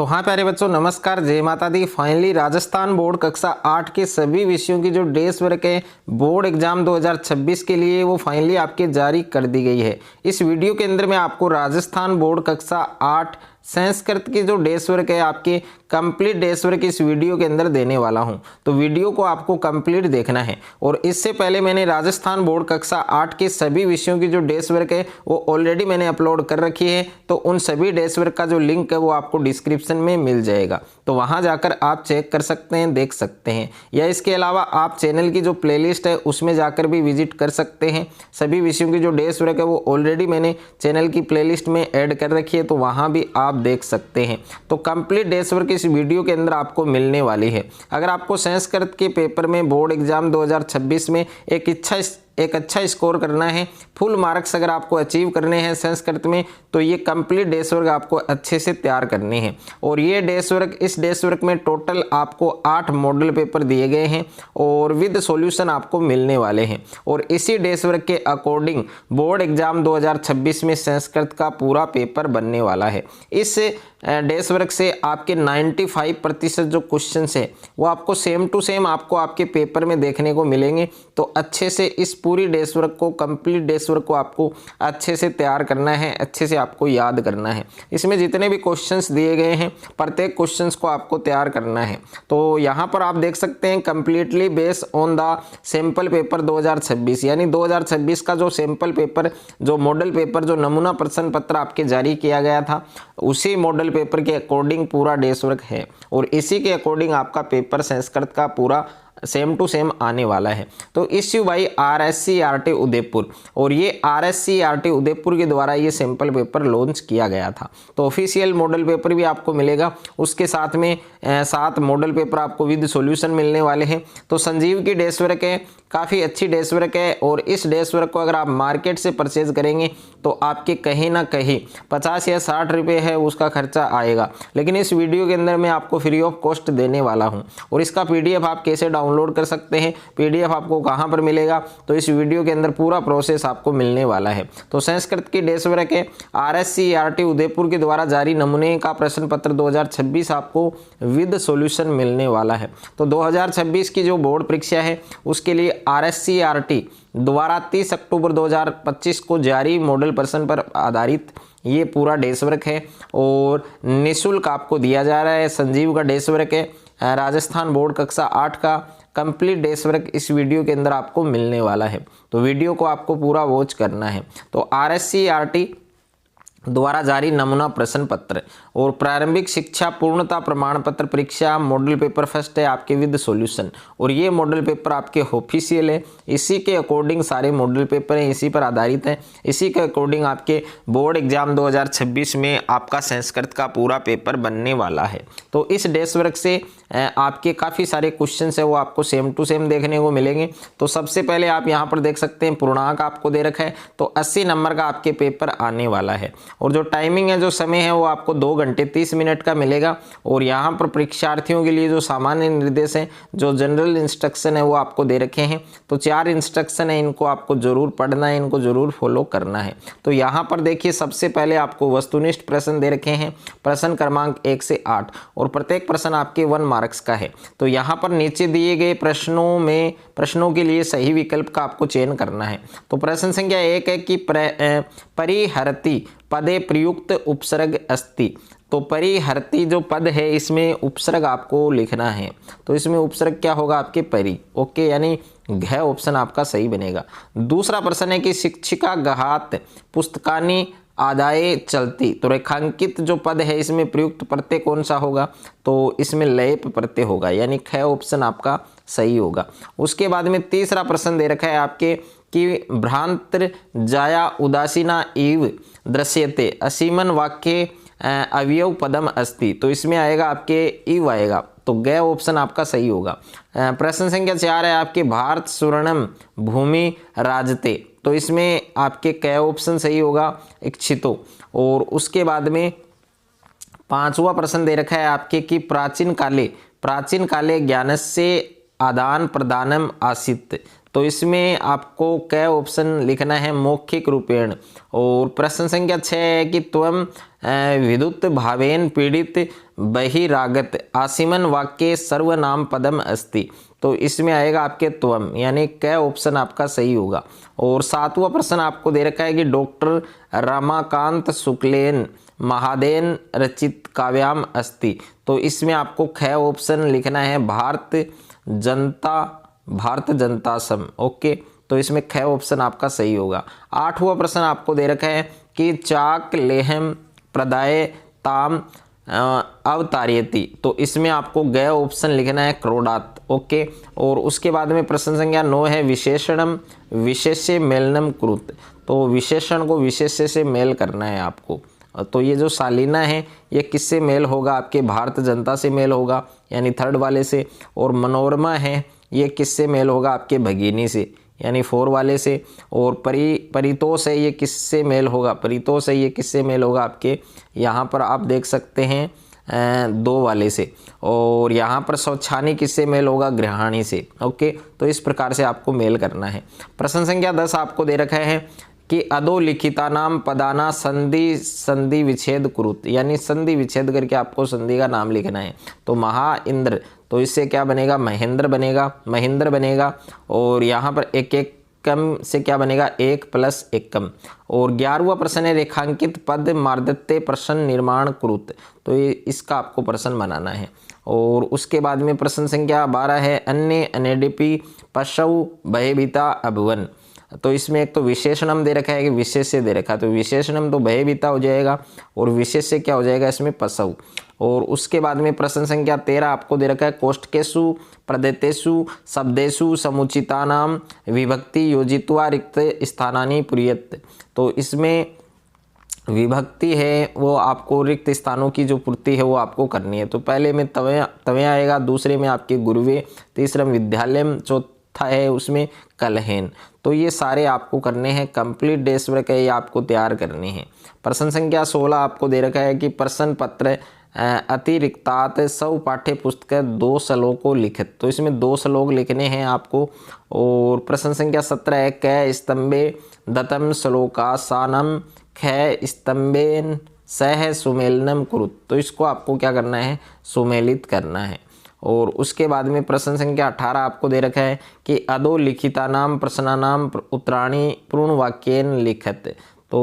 तो हाँ प्यारे बच्चों, नमस्कार, जय माता दी। फाइनली राजस्थान बोर्ड कक्षा 8 के सभी विषयों की जो डेस्क वर्क है बोर्ड एग्जाम 2026 के लिए वो फाइनली आपके जारी कर दी गई है। इस वीडियो के अंदर मैं आपको राजस्थान बोर्ड कक्षा 8 संस्कृत की जो डेस्क वर्क है आपके कंप्लीट डेस्क वर्क इस वीडियो के अंदर देने वाला हूं। तो वीडियो को आपको कंप्लीट देखना है। और इससे पहले मैंने राजस्थान बोर्ड कक्षा 8 के सभी विषयों की जो डेस्क वर्क है वो ऑलरेडी मैंने अपलोड कर रखी है। तो उन सभी डेस्क वर्क का जो लिंक है वो आपको डिस्क्रिप्शन में मिल जाएगा, तो वहां जाकर आप चेक कर सकते हैं, देख सकते हैं। या इसके अलावा आप चैनल की जो प्लेलिस्ट है उसमें जाकर भी विजिट कर सकते हैं। सभी विषयों की जो डेस्क वर्क है वो ऑलरेडी मैंने चैनल की प्लेलिस्ट में ऐड कर रखी है, तो वहां भी आप देख सकते हैं। तो कंप्लीट डेस्क वर्क इस वीडियो के अंदर आपको मिलने वाली है। अगर आपको संस्कृत के पेपर में बोर्ड एग्जाम 2026 में एक अच्छा स्कोर करना है, फुल मार्क्स अगर आपको अचीव करने हैं संस्कृत में, तो ये कंप्लीट डेस्क वर्क आपको अच्छे से तैयार करने हैं। और ये डेस्क वर्क, इस डेस्क वर्क में टोटल आपको 8 मॉडल पेपर दिए गए हैं और विद सॉल्यूशन आपको मिलने वाले हैं। और इसी डेस्क वर्क के अकॉर्डिंग बोर्ड एग्जाम 2026 में संस्कृत का पूरा पेपर बनने वाला है। इस डेस्क वर्क से आपके 95% जो क्वेश्चन है वो आपको सेम टू सेम आपको आपके पेपर में देखने को मिलेंगे। तो अच्छे से इस पूरी डेस्क वर्क को, कंप्लीट डेस्क वर्क को आपको अच्छे से तैयार करना है, अच्छे से आपको याद करना है। इसमें जितने भी क्वेश्चंस दिए गए हैं प्रत्येक क्वेश्चंस को आपको तैयार करना है। तो यहाँ पर आप देख सकते हैं completely based on the sample paper 2026, यानी 2026 का जो सैंपल पेपर, जो मॉडल पेपर, जो नमूना प्रश्न पत्र आपके जारी किया गया था उसी मॉडल पेपर के अकॉर्डिंग पूरा डेस्क वर्क है। और इसी के अकॉर्डिंग आपका पेपर संस्कृत का पूरा सेम टू सेम आने वाला है। तो इश्यू बाई RSCRT उदयपुर, और ये RSCRT उदयपुर के द्वारा ये सैंपल पेपर लॉन्च किया गया था। तो ऑफिशियल मॉडल पेपर भी आपको मिलेगा, उसके साथ में 7 मॉडल पेपर आपको विद सॉल्यूशन मिलने वाले हैं। तो संजीव की डेस्क वर्क है, काफ़ी अच्छी डेस्क वर्क है। और इस डेस्क वर्क को अगर आप मार्केट से परचेज करेंगे तो आपके कहीं ना कहीं 50 या 60 रुपये है उसका खर्चा आएगा, लेकिन इस वीडियो के अंदर मैं आपको फ्री ऑफ कॉस्ट देने वाला हूं। और इसका PDF आप कैसे डाउनलोड कर सकते हैं, PDF आपको कहां पर मिलेगा, तो इस वीडियो के अंदर पूरा प्रोसेस आपको मिलने वाला है। तो संस्कृत की डेस्क वर्क है RSCRT उदयपुर के द्वारा जारी नमूने का प्रश्न पत्र 2026 आपको विद सॉल्यूशन मिलने वाला है। तो 2026 की जो बोर्ड परीक्षा है उसके लिए RSCRT द्वारा 30 अक्टूबर 2025 को जारी मॉडल प्रश्न पर आधारित ये पूरा डेस्क वर्क है और निःशुल्क आपको दिया जा रहा है। संजीव का डेस्क वर्क है, राजस्थान बोर्ड कक्षा 8 का कंप्लीट डेस्क वर्क इस वीडियो के अंदर आपको मिलने वाला है। तो वीडियो को आपको पूरा वॉच करना है। तो RSCRT द्वारा जारी नमूना प्रश्न पत्र और प्रारंभिक शिक्षा पूर्णता प्रमाण पत्र परीक्षा मॉडल पेपर फर्स्ट है आपके विद सॉल्यूशन। और ये मॉडल पेपर आपके ऑफिशियल है, इसी के अकॉर्डिंग सारे मॉडल पेपर हैं, इसी पर आधारित हैं। इसी के अकॉर्डिंग आपके बोर्ड एग्जाम 2026 में आपका संस्कृत का पूरा पेपर बनने वाला है। तो इस डेस्क वर्क से आपके काफ़ी सारे क्वेश्चंस है वो आपको सेम टू सेम देखने को मिलेंगे। तो सबसे पहले आप यहाँ पर देख सकते हैं पूर्णांक आपको दे रखा है, तो 80 नंबर का आपके पेपर आने वाला है। और जो टाइमिंग है, जो समय है वो आपको 2 घंटे 30 मिनट का मिलेगा। और यहाँ पर परीक्षार्थियों के लिए जो सामान्य निर्देश हैं, जो जनरल इंस्ट्रक्शन है वो आपको दे रखे हैं। तो 4 इंस्ट्रक्शन है, इनको आपको जरूर पढ़ना है, इनको जरूर फॉलो करना है। तो यहाँ पर देखिए सबसे पहले आपको वस्तुनिष्ठ प्रश्न दे रखे हैं, प्रश्न क्रमांक 1 से 8, और प्रत्येक प्रश्न आपके 1 मार्क्स का है। तो यहाँ पर नीचे दिए गए प्रश्नों के लिए सही विकल्प का आपको चयन करना है। तो प्रश्न संख्या 1 है कि परिहरति पदे प्रयुक्त उपसर्ग अस्ति। तो परिहरति जो पद है इसमें उपसर्ग आपको लिखना है। तो इसमें उपसर्ग क्या होगा आपके परि, ओके, यानी घ ऑप्शन आपका सही बनेगा। दूसरा प्रश्न है कि शिक्षिका गहात पुस्तकानी आदाय चलती। तो रेखांकित जो पद है इसमें प्रयुक्त प्रत्यय कौन सा होगा, तो इसमें लयप प्रत्यय होगा, यानी ख ऑप्शन आपका सही होगा। उसके बाद में तीसरा प्रश्न दे रखा है आपके कि भ्रांतर जाया उदासीना इव दृश्यते असीमन वाक्य अवयव पदम अस्ति। तो इसमें आएगा आपके इव आएगा, तो ग ऑप्शन आपका सही होगा। प्रश्न संख्या 4 है आपके भारत स्वर्णम भूमि राजते। तो इसमें आपके क ऑप्शन सही होगा, इच्छितो। और उसके बाद में 5वां प्रश्न दे रखा है आपके कि प्राचीन काले ज्ञानस्य आदान प्रदानम आसीत। तो इसमें आपको क ऑप्शन लिखना है मौखिक रूपेण। और प्रश्न संख्या 6 है कि त्वम विद्युत भावेन पीड़ित बहिरागत आसीमन वाक्य सर्वनाम पदम अस्ति। तो इसमें आएगा आपके त्वम, यानी क ऑप्शन आपका सही होगा। और 7वां प्रश्न आपको दे रखा है कि डॉक्टर रमाकांत शुक्लेन महादेन रचित काव्याम अस्ति। तो इसमें आपको ख ऑप्शन लिखना है भारत जनता सम। ओके, तो इसमें ख ऑप्शन आपका सही होगा। 8वां प्रश्न आपको दे रखा है कि चाक लेहम प्रदाय ताम अवतार्यति। तो इसमें आपको ग ऑप्शन लिखना है क्रोडात। ओके, और उसके बाद में प्रश्न संख्या 9 है विशेषणम विशेष्य मेलनम कुरुत। तो विशेषण को विशेष्य से मेल करना है आपको। तो ये जो शालीना है ये किससे मेल होगा? आपके भारत जनता से मेल होगा, यानी थर्ड वाले से। और मनोरमा है ये किससे मेल होगा? आपके भगिनी से, यानी 4 वाले से। और परितोष है ये किससे मेल होगा? परितोष है ये किससे मेल होगा? आपके यहाँ पर आप देख सकते हैं 2 वाले से। और यहाँ पर स्वच्छानी किससे मेल होगा? गृहाणी से। ओके, तो इस प्रकार से आपको मेल करना है। प्रश्न संख्या 10 आपको दे रखा है कि अधोलिखितानाम पदाना संधि विच्छेद कुरुत, यानी संधि विच्छेद करके आपको संधि का नाम लिखना है। तो महा इंद्र, तो इससे क्या बनेगा? महेंद्र बनेगा। और यहाँ पर एक कम से क्या बनेगा? 1 + एकम। और 11वां प्रश्न है रेखांकित पद मार्दत्य प्रश्न निर्माण कुरुत। तो ये इसका आपको प्रश्न बनाना है। और उसके बाद में प्रश्न संख्या 12 है अन्य अनेडिपी पशु भयभीता अभुवन। तो इसमें एक तो विशेषणम दे रखा है कि विशेष्य दे रखा है। तो विशेषणम तो भयभीता हो जाएगा और विशेष्य क्या हो जाएगा? इसमें पशु। और उसके बाद में प्रश्न संख्या 13 आपको दे रखा है कोष्ठकेषु प्रदत्तेषु शब्देषु समुचितानाम विभक्ति योजित्वा रिक्त स्थानानि पूरयेत्। तो इसमें विभक्ति है वो आपको रिक्त स्थानों की जो पूर्ति है वो आपको करनी है। तो पहले में तवे आएगा, दूसरे में आपके गुरुवे, तीसरे में विद्यालय, चौथा है उसमें कलहेन। तो ये सारे आपको करने हैं। कंप्लीट डेस वर्क है ये आपको तैयार करने हैं। प्रश्न संख्या 16 आपको दे रखा है कि प्रश्न पत्र अतिरिक्तात सौ पाठ्य पुस्तक 2 श्लोकों लिखित। तो इसमें 2 श्लोक लिखने हैं आपको। और प्रश्न संख्या 17 है क स्तंभे दतम श्लोकासानम ख स्तंभेन सह सुमेलनम कुरुत। तो इसको आपको क्या करना है? सुमेलित करना है। और उसके बाद में प्रश्न संख्या 18 आपको दे रखा है कि अधोलिखितानाम प्रश्नानाम उत्तराणि पूर्ण वाक्येन लिखत। तो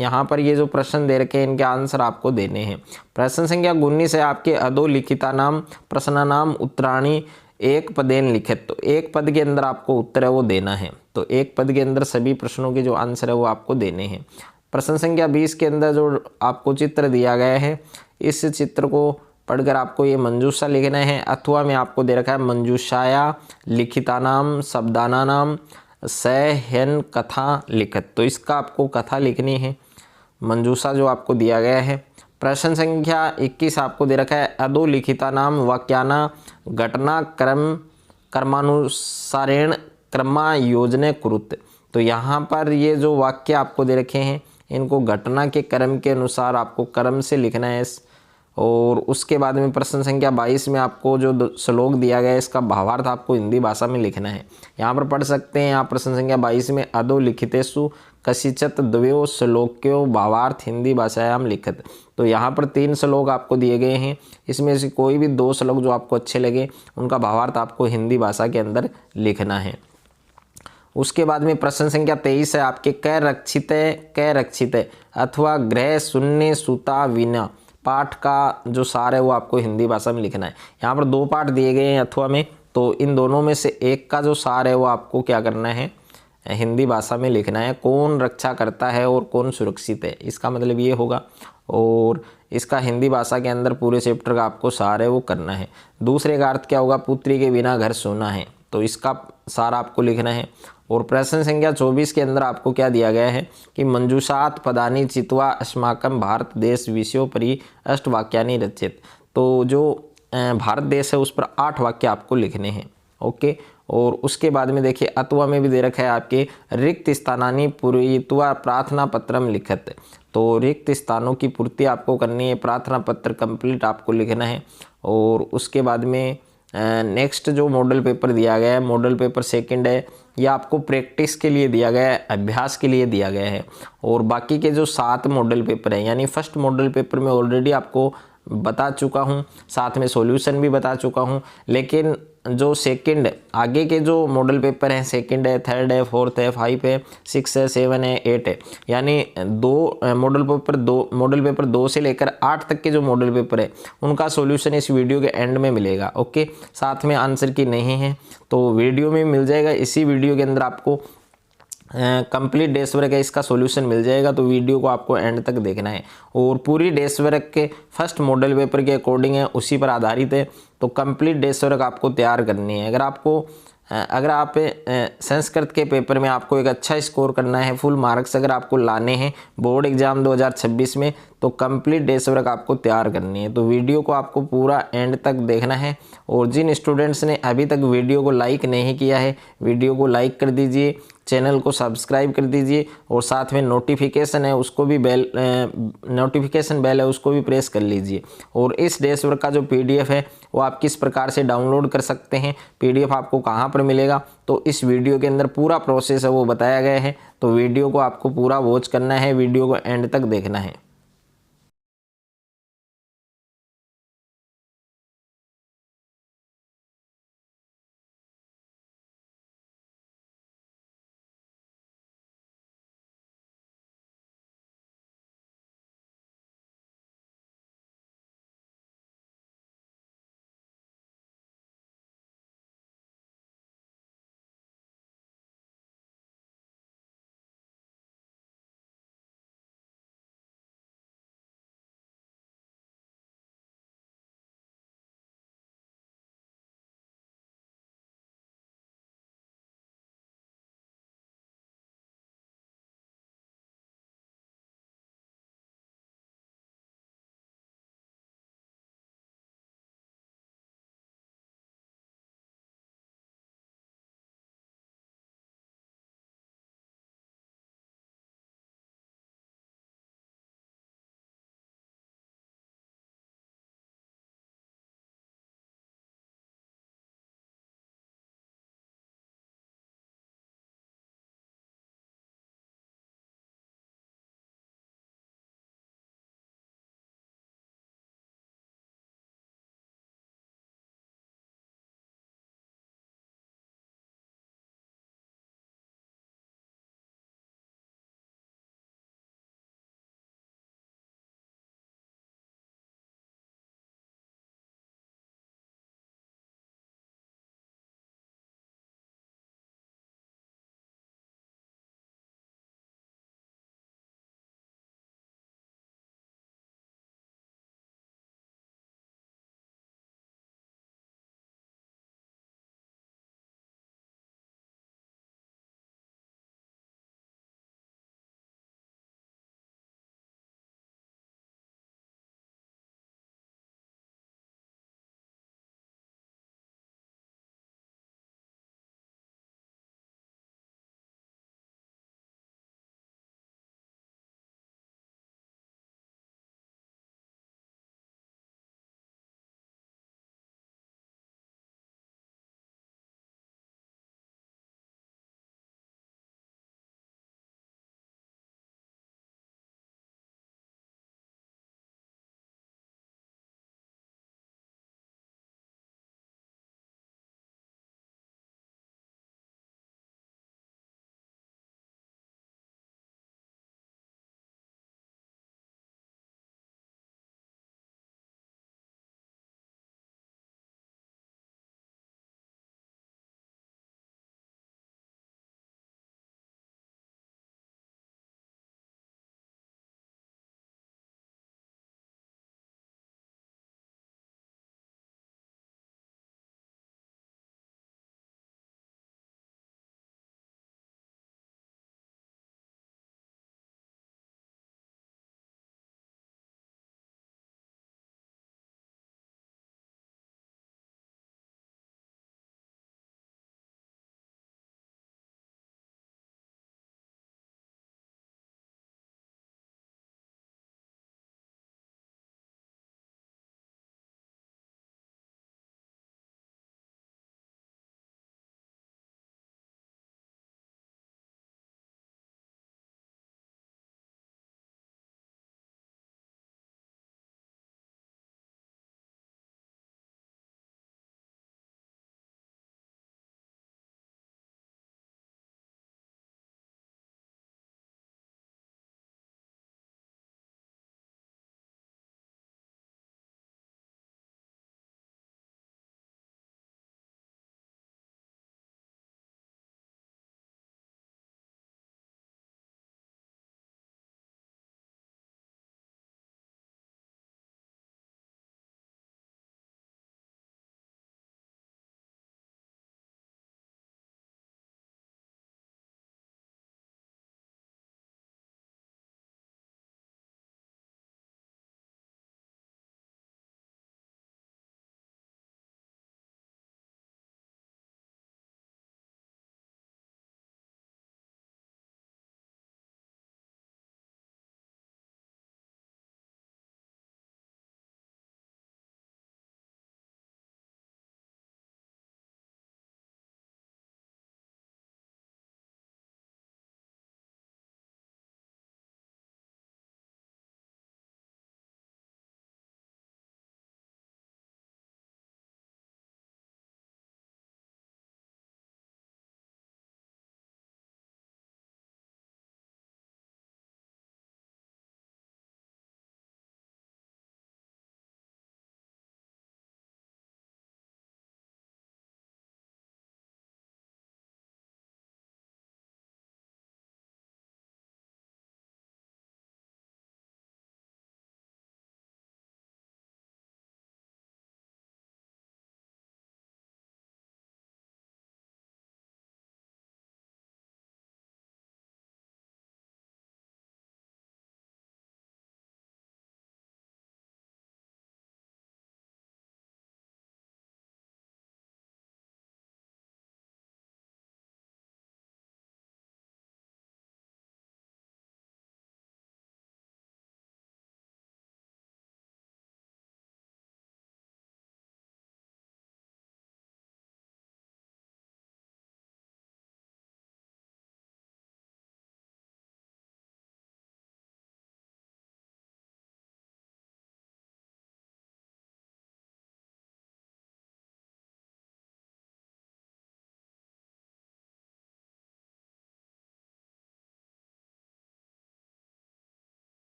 यहाँ पर ये जो प्रश्न दे रखे हैं इनके आंसर आपको देने हैं। प्रश्न संख्या 19 है आपके अधोलिखितानाम प्रश्नानाम उत्तराणि एक पदेन लिखित। तो एक पद के अंदर आपको उत्तर है वो देना है। तो एक पद के अंदर सभी प्रश्नों के जो आंसर है वो आपको देने हैं। प्रश्न संख्या 20 के अंदर जो आपको चित्र दिया गया है इस चित्र को पढ़कर आपको ये मंजूषा लिखना है। अथवा में आपको दे रखा है मंजूषाया लिखितानाम शब्दानानाम सहन कथा लिखत। तो इसका आपको कथा लिखनी है, मंजूषा जो आपको दिया गया है। प्रश्न संख्या 21 आपको दे रखा है अधोलिखितानाम वाक्याना घटना कर्मानुसारेण क्रमायोजने कुरुत। तो यहाँ पर ये जो वाक्य आपको दे रखे हैं इनको घटना के क्रम के अनुसार आपको क्रम से लिखना है। और उसके बाद में प्रश्न संख्या 22 में आपको जो श्लोक दिया गया है इसका भावार्थ आपको हिंदी भाषा में लिखना है। यहाँ पर पढ़ सकते हैं आप प्रश्न संख्या 22 में अधोलिखितेषु कसिचित् द्वयो श्लोक्यो भावार्थ हिंदी भाषायाम लिखत। तो यहाँ पर 3 श्लोक आपको दिए गए हैं, इसमें से कोई भी 2 श्लोक जो आपको अच्छे लगे उनका भावार्थ आपको हिंदी भाषा के अंदर लिखना है। उसके बाद में प्रश्न संख्या 23 है आपके कै रक्षित अथवा गृह शून्य सूता विना। पाठ का जो सार है वो आपको हिंदी भाषा में लिखना है। यहाँ पर 2 पाठ दिए गए हैं अथवा में, तो इन दोनों में से एक का जो सार है वो आपको क्या करना है? हिंदी भाषा में लिखना है। कौन रक्षा करता है और कौन सुरक्षित है, इसका मतलब ये होगा। और इसका हिंदी भाषा के अंदर पूरे चैप्टर का आपको सार है वो करना है। दूसरे का अर्थ क्या होगा? पुत्री के बिना घर सूना है। तो इसका सार आपको लिखना है। और प्रश्न संख्या 24 के अंदर आपको क्या दिया गया है कि मंजूषात पदानी चित्वा अस्माकम भारत देश विषयोपरि अष्टवाक्यानि रचित। तो जो भारत देश है उस पर 8 वाक्य आपको लिखने हैं। ओके, और उसके बाद में देखिए अथवा में भी दे रखा है आपके रिक्त स्थानानि पूरयित्वा प्रार्थना पत्रम लिखत। तो रिक्त स्थानों की पूर्ति आपको करनी है, प्रार्थना पत्र कंप्लीट आपको लिखना है। और उसके बाद में नेक्स्ट जो मॉडल पेपर दिया गया है, मॉडल पेपर 2nd है ये आपको प्रैक्टिस के लिए दिया गया है, अभ्यास के लिए दिया गया है। और बाकी के जो 7 मॉडल पेपर हैं, यानी फर्स्ट मॉडल पेपर में ऑलरेडी आपको बता चुका हूँ, साथ में सॉल्यूशन भी बता चुका हूँ। लेकिन जो सेकंड आगे के जो मॉडल पेपर हैं, सेकंड है, थर्ड है, फोर्थ है, 5 है, 6 है, 7 है, 8 है, यानी दो मॉडल पेपर 2 से लेकर 8 तक के जो मॉडल पेपर है उनका सॉल्यूशन इस वीडियो के एंड में मिलेगा। ओके, साथ में आंसर की नहीं है तो वीडियो में मिल जाएगा। इसी वीडियो के अंदर आपको कंप्लीट डेस वर्क है, इसका सॉल्यूशन मिल जाएगा। तो वीडियो को आपको एंड तक देखना है। और पूरी डेस वर्क के फर्स्ट मॉडल पेपर के अकॉर्डिंग है, उसी पर आधारित है। तो कंप्लीट डेस वर्क आपको तैयार करनी है। अगर आप संस्कृत के पेपर में आपको एक अच्छा स्कोर करना है, फुल मार्क्स अगर आपको लाने हैं बोर्ड एग्जाम 2026 में, तो कंप्लीट डेस वर्क आपको तैयार करनी है। तो वीडियो को आपको पूरा एंड तक देखना है। और जिन स्टूडेंट्स ने अभी तक वीडियो को लाइक नहीं किया है, वीडियो को लाइक कर दीजिए, चैनल को सब्सक्राइब कर दीजिए और साथ में नोटिफिकेशन है उसको भी नोटिफिकेशन बेल है उसको भी प्रेस कर लीजिए। और इस डेस वर्क का जो PDF है वो आप किस प्रकार से डाउनलोड कर सकते हैं, PDF आपको कहाँ पर मिलेगा, तो इस वीडियो के अंदर पूरा प्रोसेस है वो बताया गया है। तो वीडियो को आपको पूरा वॉच करना है, वीडियो को एंड तक देखना है।